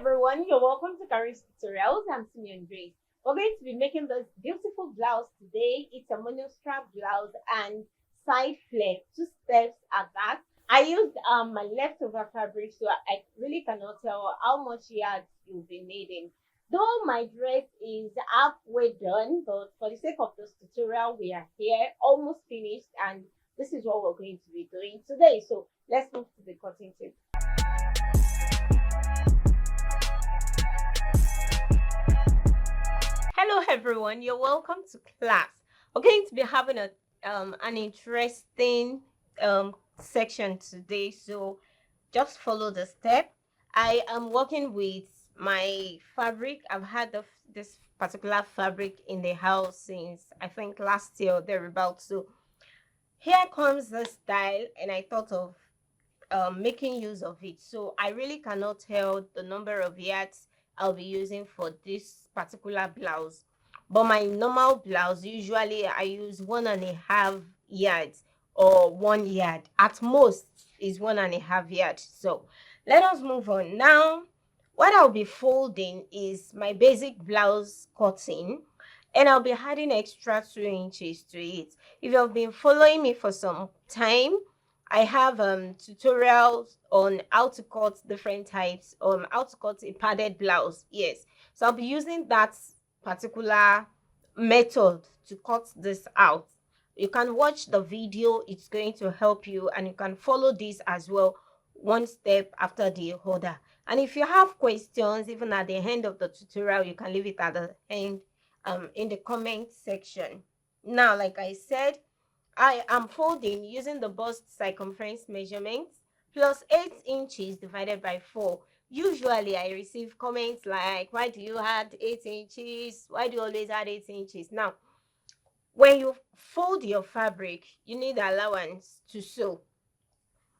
everyone, you're welcome to Kharis tutorials. I'm Simeon. We're going to be making this beautiful blouse today. It's a monostrap blouse and side flare, two steps at that. I used my leftover fabric, so I really cannot tell how much yards you'll be needing. Though my dress is halfway done, but for the sake of this tutorial, we are here almost finished, and this is what we're going to be doing today. So let's move to the cutting tip. Hello everyone, you're welcome to class. We're going to be having an interesting section today, so just follow the step. I am working with my fabric. I've had this particular fabric in the house since I think last year or thereabouts. So here comes the style, and I thought of making use of it. So I really cannot tell the number of yards I'll be using for this particular blouse, but my normal blouse, usually I use 1.5 yards or 1 yard at most, is 1.5 yards. So let us move on. Now what I'll be folding is my basic blouse cutting, and I'll be adding extra 2 inches to it. If you've been following me for some time, I have tutorials on how to cut different types, how to cut a padded blouse. Yes, so I'll be using that particular method to cut this out. You can watch the video, it's going to help you, and you can follow this as well, one step after the other. And if you have questions, even at the end of the tutorial, you can leave it at the end in the comment section. Now, like I said, I am folding using the bust circumference measurements plus 8 inches divided by 4. Usually I receive comments like, why do you add 8 inches? Why do you always add 8 inches? Now, when you fold your fabric, you need allowance to sew.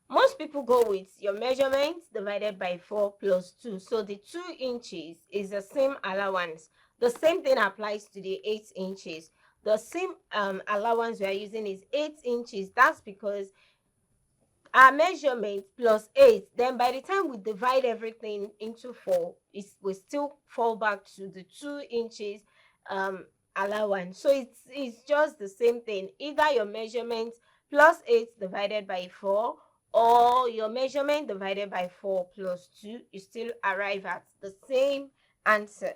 Most people go with your measurements divided by 4 plus 2. So the 2 inches is the same allowance. The same thing applies to the 8 inches. The same allowance we are using is 8 inches. That's because our measurement plus 8, then by the time we divide everything into 4, we still fall back to the 2 inches allowance. So it's just the same thing. Either your measurement plus 8 divided by 4, or your measurement divided by 4 plus 2, you still arrive at the same answer.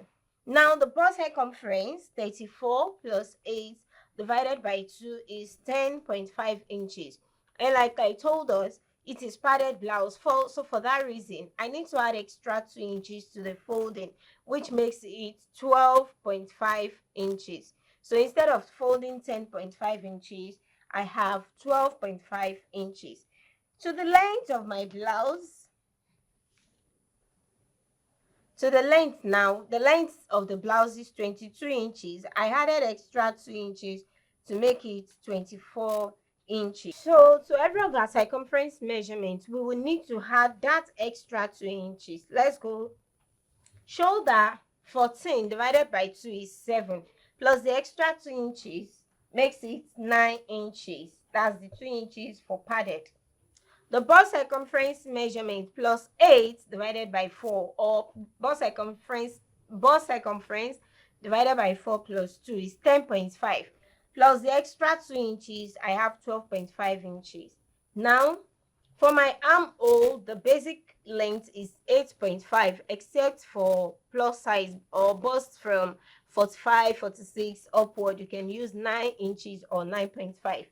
Now the bust circumference, 34 plus 8 divided by 2 is 10.5 inches. And like I told us, it is padded blouse. So for that reason, I need to add extra 2 inches to the folding, which makes it 12.5 inches. So instead of folding 10.5 inches, I have 12.5 inches. To the length of my blouse, to the length now, the length of the blouse is 22 inches. I added extra 2 inches to make it 24 inches. So to every of our circumference measurements, we will need to add that extra 2 inches. Let's go. Shoulder, 14 divided by 2 is 7, plus the extra 2 inches makes it 9 inches. That's the 2 inches for padded. The bust circumference measurement plus 8 divided by 4, or bust circumference divided by 4 plus 2 is 10.5. Plus the extra 2 inches, I have 12.5 inches. Now, for my armhole, the basic length is 8.5, except for plus size or bust from 45, 46 upward, you can use 9 inches or 9.5.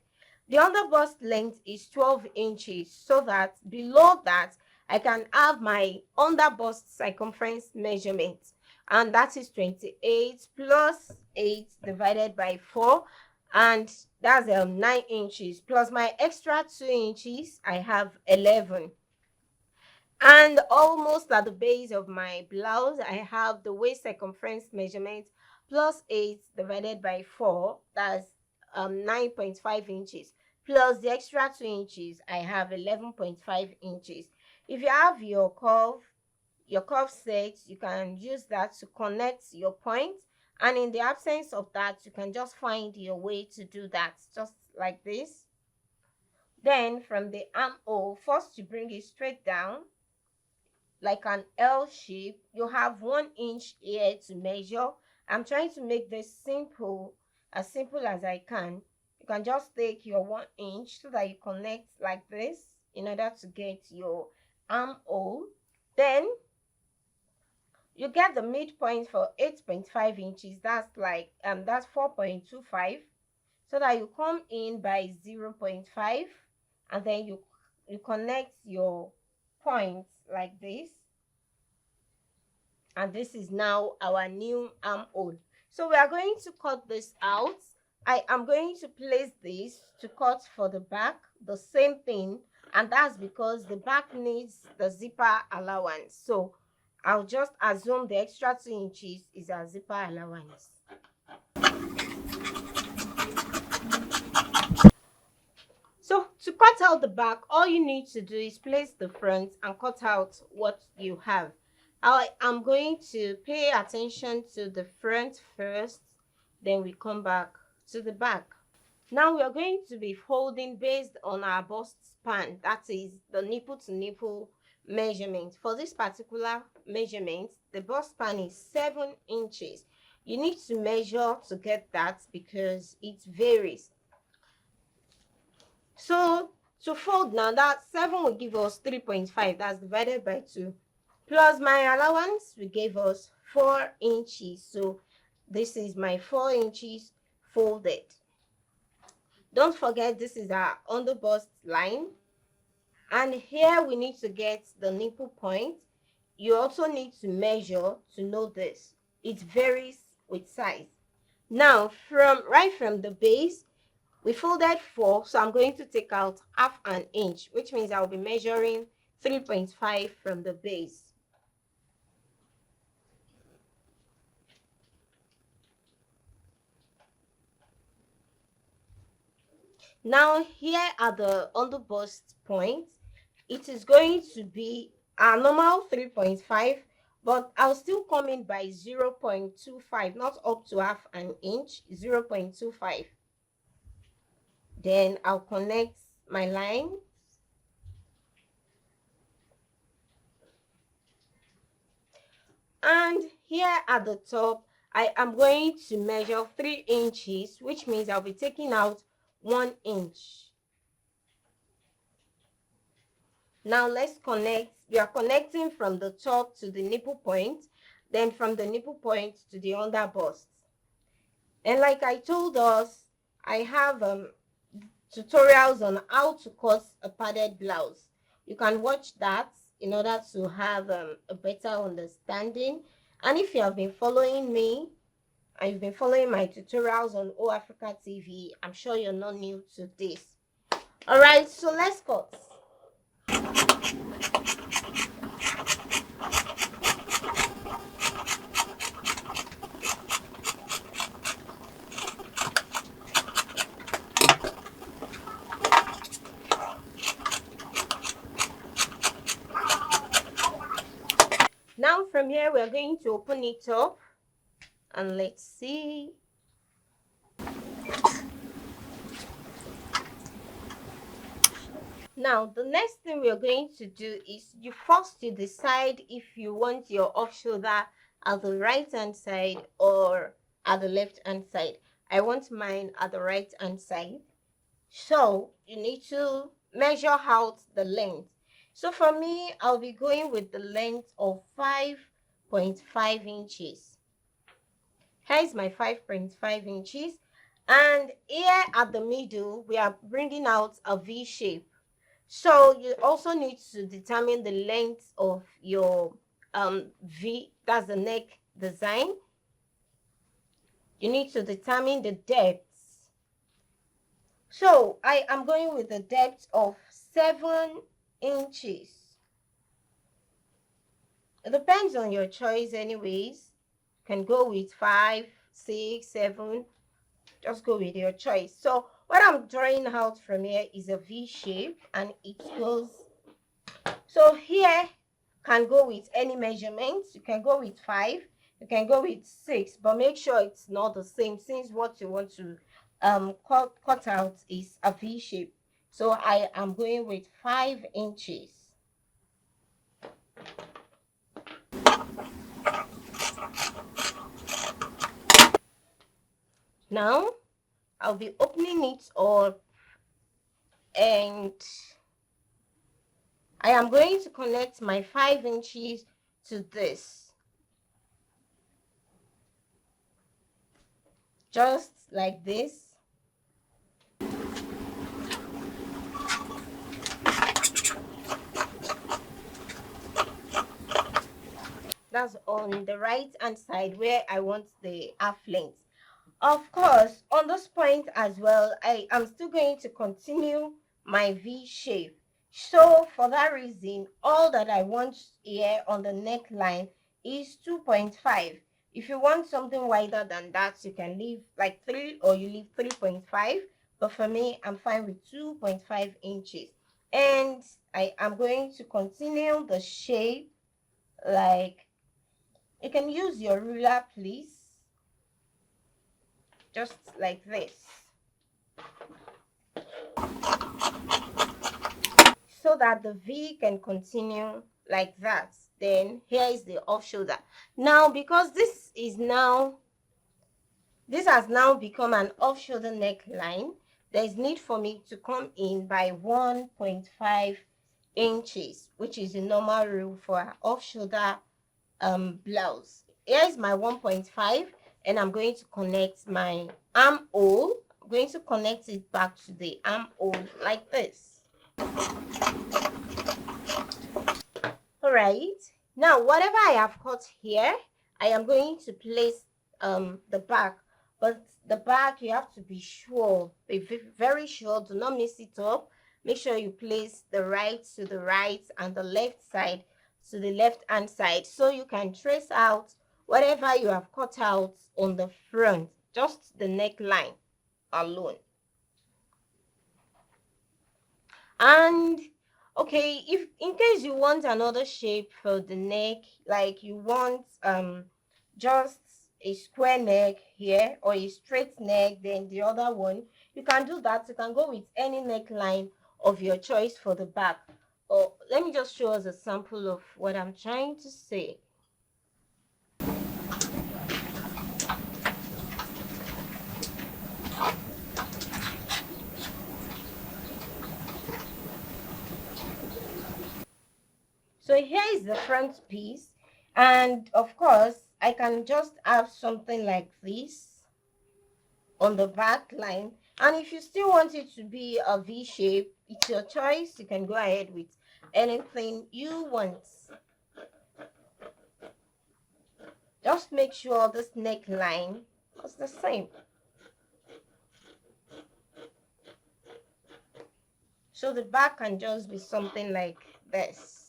The under bust length is 12 inches, so that below that, I can have my under bust circumference measurement, and that is 28 plus 8 divided by 4, and that's 9 inches, plus my extra 2 inches, I have 11. And almost at the base of my blouse, I have the waist circumference measurement plus 8 divided by 4, that's 9.5 inches, plus the extra 2 inches, I have 11.5 inches. If you have your curve set, you can use that to connect your point, and in the absence of that, you can just find your way to do that, just like this. Then from the armhole, first you bring it straight down like an L shape, you have 1 inch here to measure. I'm trying to make this simple, as simple as I can. You can just take your 1 inch so that you connect like this in order to get your armhole. Then you get the midpoint for 8.5 inches. That's like that's 4.25, so that you come in by 0.5, and then you connect your points like this, and this is now our new armhole. So we are going to cut this out. I am going to place this to cut for the back, the same thing, and that's because the back needs the zipper allowance. So I'll just assume the extra 2 inches is our zipper allowance. So to cut out the back, all you need to do is place the front and cut out what you have. I am going to pay attention to the front first, then we come back to the back. Now we are going to be folding based on our bust span, that is the nipple to nipple measurement. For this particular measurement, the bust span is 7 inches. You need to measure to get that because it varies. So to fold now, that 7 will give us 3.5, that's divided by 2, plus my allowance will give us 4 inches. So this is my 4 inches folded. Don't forget, this is our under bust line, and here we need to get the nipple point. You also need to measure to know this. It varies with size. Now right from the base, we folded 4, so I'm going to take out half an inch, which means I'll be measuring 3.5 from the base. Now here are the under bust points. It is going to be a normal 3.5, but I'll still come in by 0.25, not up to half an inch, 0.25. Then I'll connect my line. And here at the top, I am going to measure 3 inches, which means I'll be taking out 1 inch. Now let's connect. We are connecting from the top to the nipple point, then from the nipple point to the under bust. And like I told us, I have tutorials on how to cut a padded blouse. You can watch that in order to have a better understanding. And if you have been following me and you've been following my tutorials on Africa TV, I'm sure you're not new to this. All right, so let's cut. Now from here, we're going to open it up and let's see. Now the next thing we're going to do is you first to decide if you want your off shoulder at the right hand side or at the left hand side. I want mine at the right hand side, so you need to measure out the length. So for me, I'll be going with the length of 5.5 inches. Here's my 5.5 inches, and here at the middle we are bringing out a V shape. So you also need to determine the length of your V, that's the neck design. You need to determine the depth. So I am going with the depth of 7 inches. It depends on your choice anyways. You can go with 5, 6, 7. Just go with your choice. So what I'm drawing out from here is a V shape, and it goes. So here can go with any measurements. You can go with 5, you can go with 6, but make sure it's not the same, since what you want to cut out is a V shape. So I am going with 5 inches. Now I'll be opening it up, and I am going to connect my 5 inches to this, just like this. That's on the right hand side where I want the half length. Of course, on this point as well, I am still going to continue my V shape. So for that reason, all that I want here on the neckline is 2.5. If you want something wider than that, you can leave like 3, or you leave 3.5. But for me, I'm fine with 2.5 inches. And I am going to continue the shape. Like, you can use your ruler, please, just like this, so that the V can continue like that. Then here is the off shoulder. Now, because this has now become an off shoulder neckline, there is need for me to come in by 1.5 inches, which is the normal rule for an off shoulder blouse. Here is my 1.5, and I'm going to connect my armhole. I'm going to connect it back to the armhole like this. All right, now whatever I have cut here, I am going to place the back. But the back, you have to be sure, be very sure, do not mess it up. Make sure you place the right to the right and the left side to the left hand side, so you can trace out whatever you have cut out on the front, just the neckline alone. And okay, if in case you want another shape for the neck, like you want just a square neck here or a straight neck, then the other one, you can do that. You can go with any neckline of your choice for the back. Oh, let me just show us a sample of what I'm trying to say. So here is the front piece, and of course I can just have something like this on the back line. And if you still want it to be a V shape, it's your choice. You can go ahead with anything you want. Just make sure this neckline is the same, so the back can just be something like this.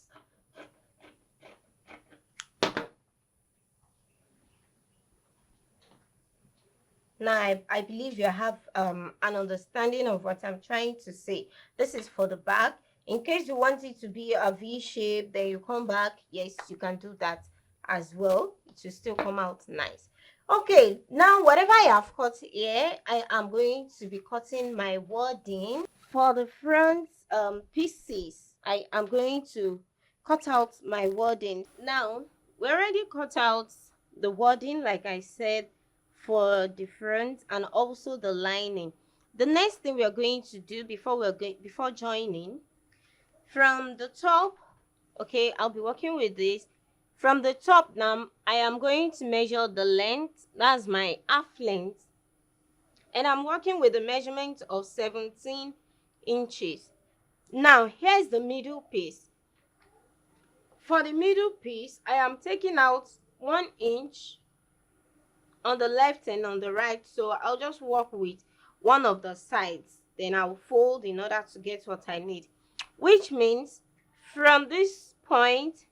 Now, I believe you have an understanding of what I'm trying to say. This is for the back. In case you want it to be a V shape, then you come back. Yes, you can do that as well. It will still come out nice. Okay, now whatever I have cut here, I am going to be cutting my wording. For the front pieces, I am going to cut out my wording. Now, we already cut out the wording, like I said, for the front and also the lining. The next thing we are going to do before joining, from the top, okay, I'll be working with this from the top. Now I am going to measure the length, that's my half length, and I'm working with a measurement of 17 inches. Now here's the middle piece. For the middle piece, I am taking out 1 inch on the left and on the right, so I'll just work with one of the sides, then I'll fold in order to get what I need, which means from this point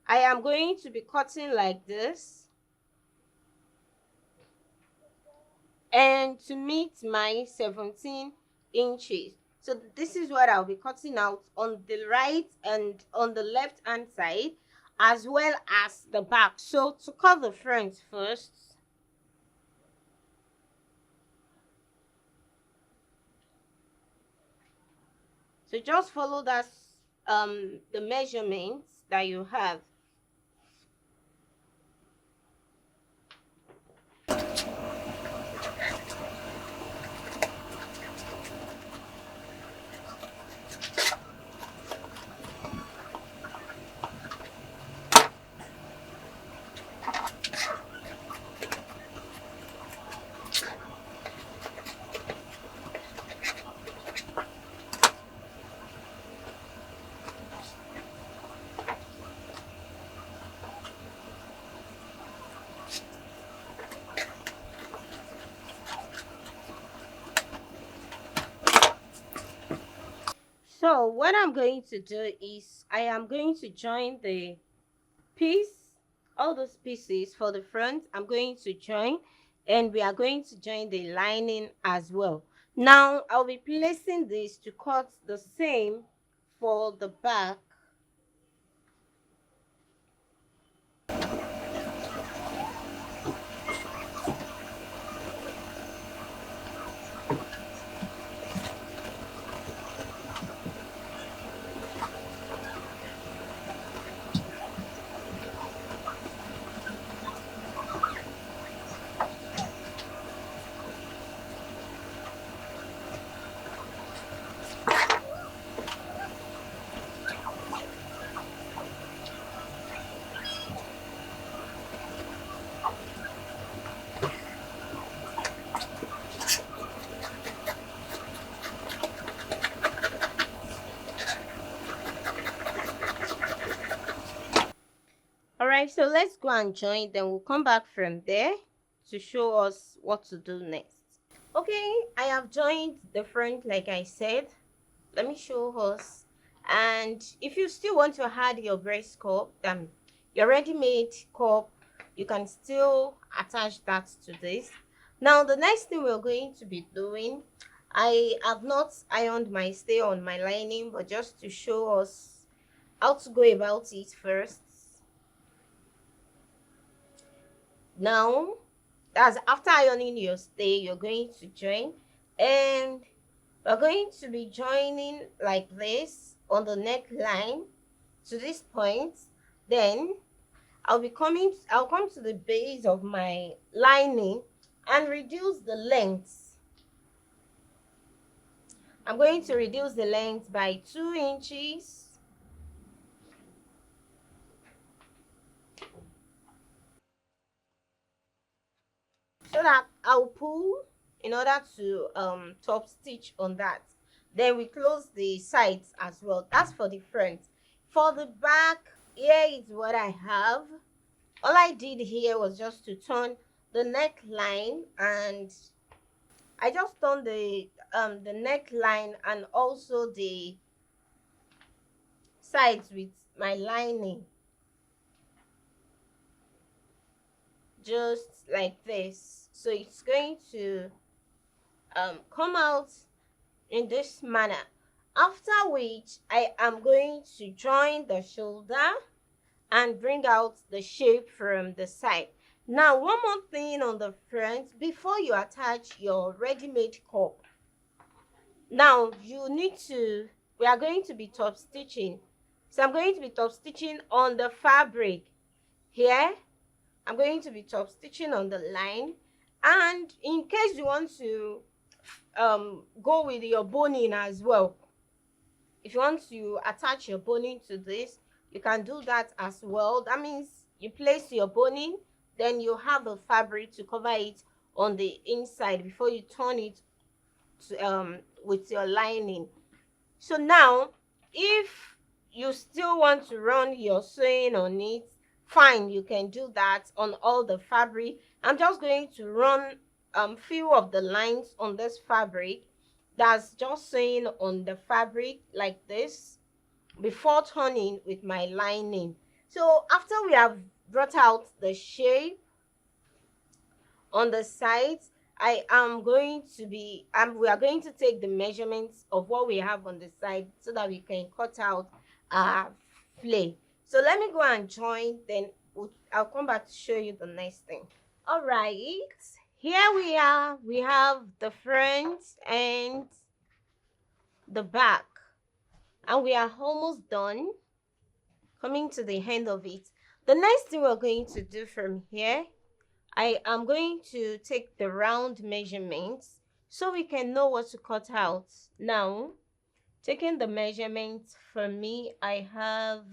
I am going to be cutting like this, and to meet my 17 inches. So this is what I'll be cutting out on the right and on the left hand side, as well as the back. So to cut the front first, so just follow that the measurements that you have. So what I'm going to do is I am going to join the piece, all those pieces for the front. I'm going to join, and we are going to join the lining as well. Now I'll be placing this to cut the same for the back. All right, so let's go and join, then we'll come back from there to show us what to do next. Okay, I have joined the front like I said. Let me show us. And if you still want to add your breast cup, your ready-made cup, you can still attach that to this. Now the next thing we're going to be doing, I have not ironed my stay on my lining, but just to show us how to go about it first. Now that's after ironing your stay, you're going to join, and we're going to be joining like this on the neckline to this point. Then I'll come to the base of my lining and reduce the length. I'm going to reduce the length by 2 inches. So that I'll pull in order to top stitch on that. Then we close the sides as well. That's for the front. For the back, here is what I have. All I did here was just to turn the neckline, and I just turned the neckline and also the sides with my lining, just like this. So it's going to come out in this manner, after which I am going to join the shoulder and bring out the shape from the side. Now one more thing on the front before you attach your ready-made cup. Now you need to, we are going to be top stitching, so I'm going to be top stitching on the fabric. Here I'm going to be top stitching on the line, and in case you want to go with your boning as well, if you want to attach your boning to this, you can do that as well. That means you place your boning, then you have the fabric to cover it on the inside before you turn it to, with your lining. So now if you still want to run your sewing on it, fine, you can do that on all the fabric. I'm just going to run few of the lines on this fabric, that's just sewing on the fabric like this before turning with my lining. So after we have brought out the shape on the sides, we are going to take the measurements of what we have on the side so that we can cut out our flare. So let me go and join, then I'll come back to show you the next thing. All right, here we are. We have the front and the back, and we are almost done, coming to the end of it. The next thing we're going to do from here, I am going to take the round measurements so we can know what to cut out. Now, taking the measurements for me, I have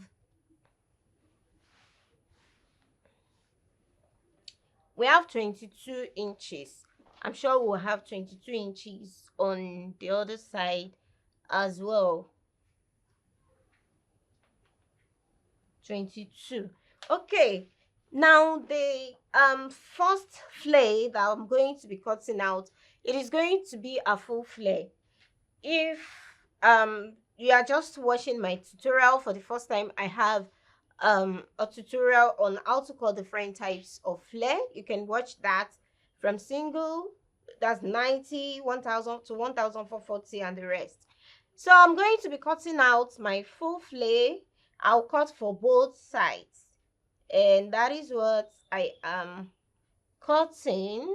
we have 22 inches. I'm sure we'll have 22 inches on the other side as well. 22. Okay, now the first flare that I'm going to be cutting out, it is going to be a full flare. If you are just watching my tutorial for the first time, I have a tutorial on how to cut different types of flare. You can watch that from single, that's 90, 1000 to 1440 and the rest. So I'm going to be cutting out my full flare. I'll cut for both sides, and that is what I am cutting.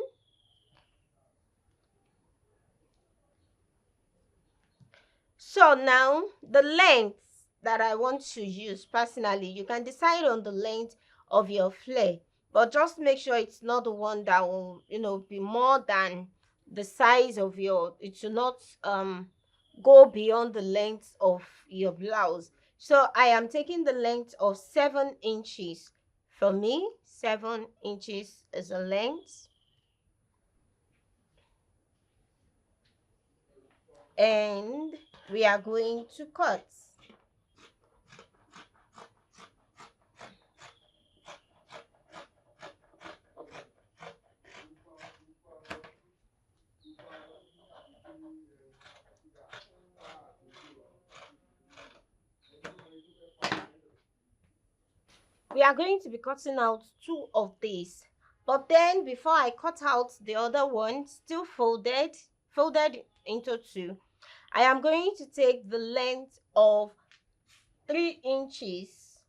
So now the length that I want to use personally, you can decide on the length of your flare, but just make sure it's not the one that will, be more than the size of it should not go beyond the length of your blouse. So I am taking the length of 7 inches. For me, 7 inches is a length. And we are going to cut. We are going to be cutting out 2 of these, but then before I cut out the other one, still folded into 2, I am going to take the length of 3 inches.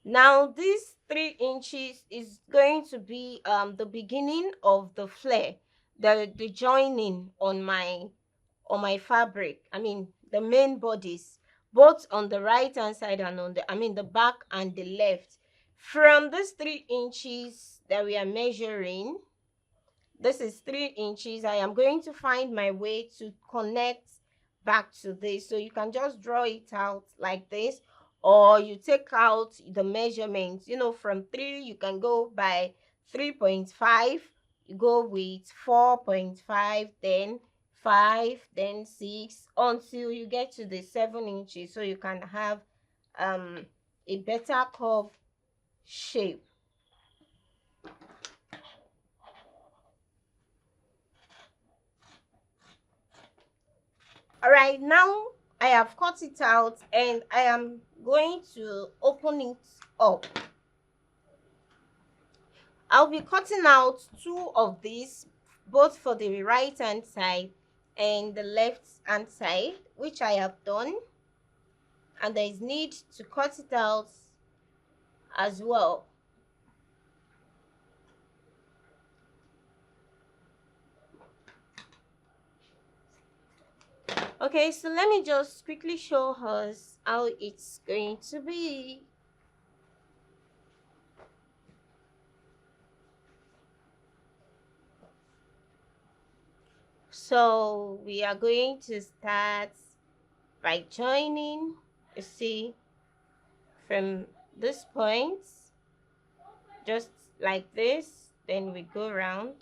Now this 3 inches is going to be the beginning of the flare, the joining on my fabric, the main bodice, both on the right hand side and on the back and the left. From this 3 inches that we are measuring, this is 3 inches. I am going to find my way to connect back to this. So you can just draw it out like this, or you take out the measurements. From 3 you can go by 3.5, you go with 4.5, then 5, then 6, until you get to the 7 inches, so you can have a better curve shape. All right, now I have cut it out and I am going to open it up. I'll be cutting out 2 of these, both for the right hand side and the left hand side, which I have done, and there is need to cut it out as well. Okay, so let me just quickly show us how it's going to be. So we are going to start by joining, you see, from this point, just like this, then we go around.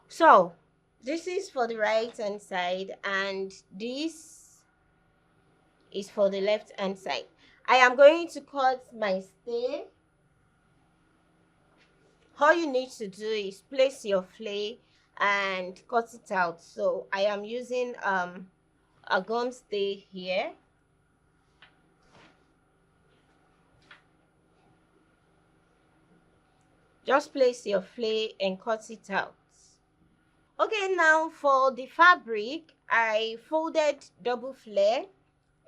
So this is for the right hand side and this is for the left hand side. I am going to cut my stay. All you need to do is place your flare and cut it out. So I am using a gum stay here. Just place your flare and cut it out. Okay, now for the fabric, I folded double flare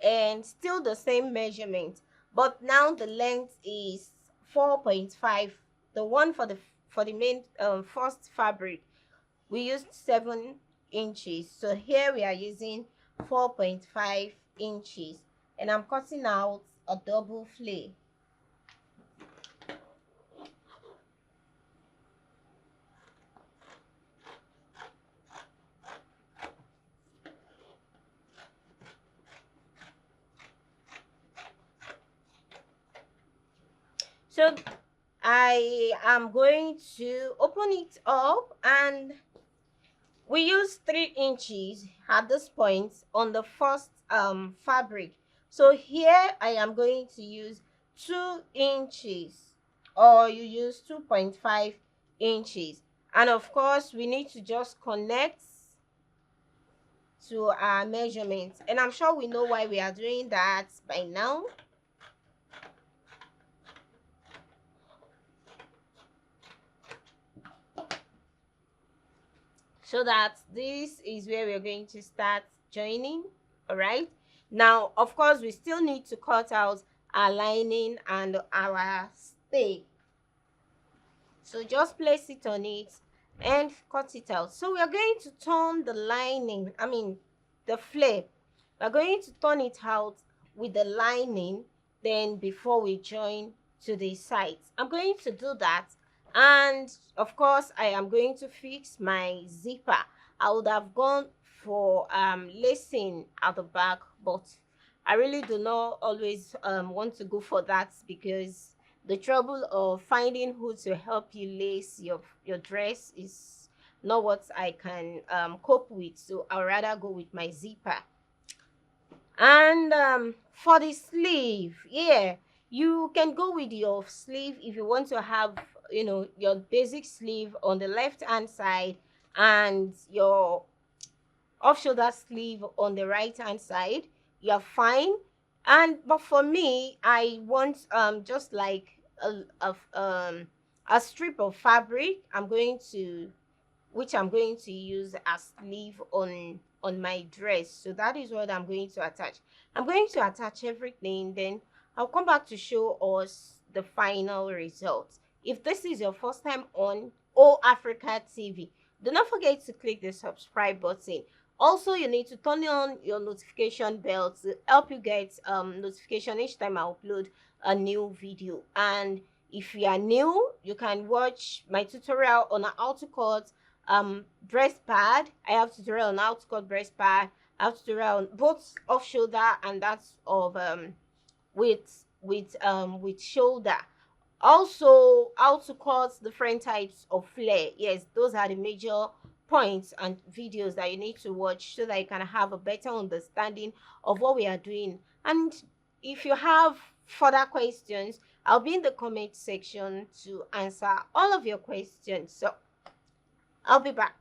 and still the same measurement, but now the length is 4.5. The one for the main first fabric, we used 7 inches, so here we are using 4.5 inches, and I'm cutting out a double flare. So I am going to open it up, and we use 3 inches at this point on the first fabric. So here I am going to use 2 inches, or you use 2.5 inches. And of course we need to just connect to our measurements, and I'm sure we know why we are doing that by now. So that this is where we're going to start joining. All right, now of course we still need to cut out our lining and our stay, so just place it on it and cut it out. So we are going to turn the lining, the flare, we're going to turn it out with the lining, then before we join to the sides. I'm going to do that, and of course I am going to fix my zipper. I would have gone for lacing at the back, but I really do not always want to go for that, because the trouble of finding who to help you lace your dress is not what I can cope with. So I'd rather go with my zipper. And for the sleeve, yeah, you can go with your sleeve if you want to have, your basic sleeve on the left hand side and your off shoulder sleeve on the right hand side. You're fine. And but for me, I want just like a strip of fabric. I'm going to use as sleeve on my dress. So that is what I'm going to attach. I'm going to attach everything, then I'll come back to show us the final result. If this is your first time on Africa TV, do not forget to click the subscribe button. Also, you need to turn on your notification bell to help you get notification each time I upload a new video. And if you are new, you can watch my tutorial on how to cut breast pad. I have tutorial on how to cut breast pad. I have tutorial on both off shoulder and that's of with shoulder. Also, how to cut different types of flare. Yes, those are the major points and videos that you need to watch so that you can have a better understanding of what we are doing. And if you have further questions, I'll be in the comment section to answer all of your questions. So I'll be back.